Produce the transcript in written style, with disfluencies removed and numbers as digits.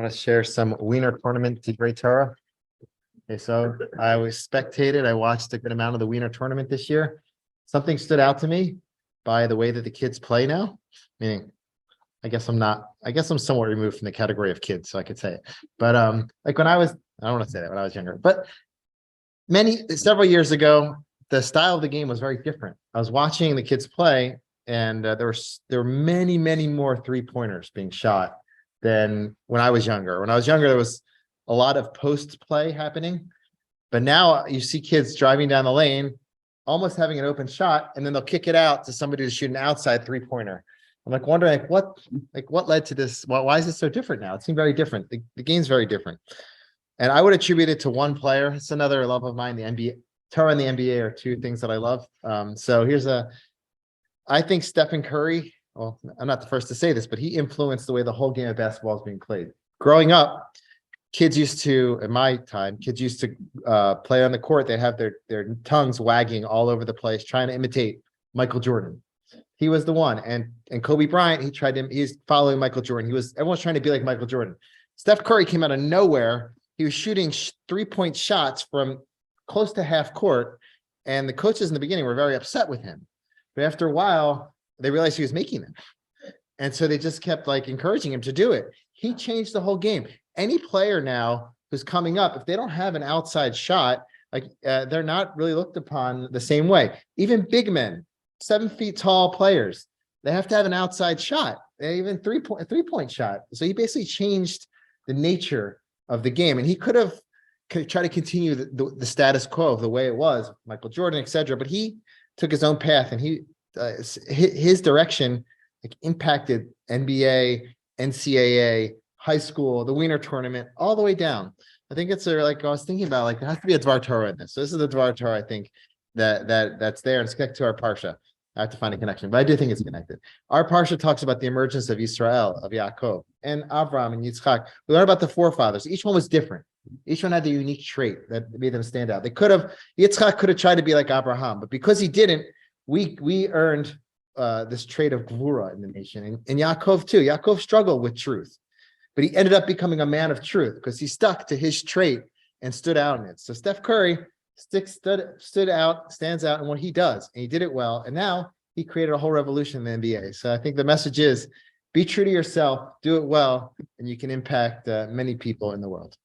Want to share some Wiener tournament Divrei Torah. Okay, so I was spectated. I watched a good amount of the Wiener tournament this year. Something stood out to me by the way that the kids play now. Meaning, I guess I'm somewhat removed from the category of kids, so I could say it. But like when I don't want to say that when I was younger, but several years ago, the style of the game was very different. I was watching the kids play, and there were many more 3-pointers being shot than when I was younger. When I was younger, there was a lot of post play happening, but now you see kids driving down the lane, almost having an open shot, and then they'll kick it out to somebody to shoot an outside 3-pointer. I'm like wondering what led to this? Why is it so different now? It seemed very different. The game's very different. And I would attribute it to one player. It's another love of mine. The NBA, Torah and the NBA are two things that I love. I think Stephen Curry, well, I'm not the first to say this, but he influenced the way the whole game of basketball is being played. Growing up, in my time, kids used to play on the court. They have their tongues wagging all over the place, trying to imitate Michael Jordan. He was the one. And Kobe Bryant, he's following Michael Jordan. Everyone's trying to be like Michael Jordan. Steph Curry came out of nowhere. He was shooting 3-point shots from close to half court, and the coaches in the beginning were very upset with him. But after a while, they realized he was making them. And so they just kept encouraging him to do it. He changed the whole game. Any player now who's coming up, if they don't have an outside shot, they're not really looked upon the same way. Even big men, 7 feet tall players, they have to have an outside shot, even three-point shot. So he basically changed the nature of the game, and he could have tried to continue the status quo of the way it was, Michael Jordan, etc. But he took his own path, and his direction impacted NBA, NCAA, high school, the Wiener tournament, all the way down. I think it's I was thinking about there has to be a Dvar Torah in this. So this is the Dvar Torah I think that's there, and it's connected to our Parsha. I have to find a connection, but I do think it's connected. Our Parsha talks about the emergence of Israel, of Yaakov, and Avram and Yitzchak. We learn about the forefathers. Each one was different. Each one had the unique trait that made them stand out. Yitzchak could have tried to be like Abraham, but because he didn't, we earned this trait of Gvura in the nation. And Yaakov too. Yaakov struggled with truth, but he ended up becoming a man of truth because he stuck to his trait and stood out in it. So Steph Curry stands out in what he does, and he did it well. And now he created a whole revolution in the NBA. So I think the message is: be true to yourself, do it well, and you can impact many people in the world.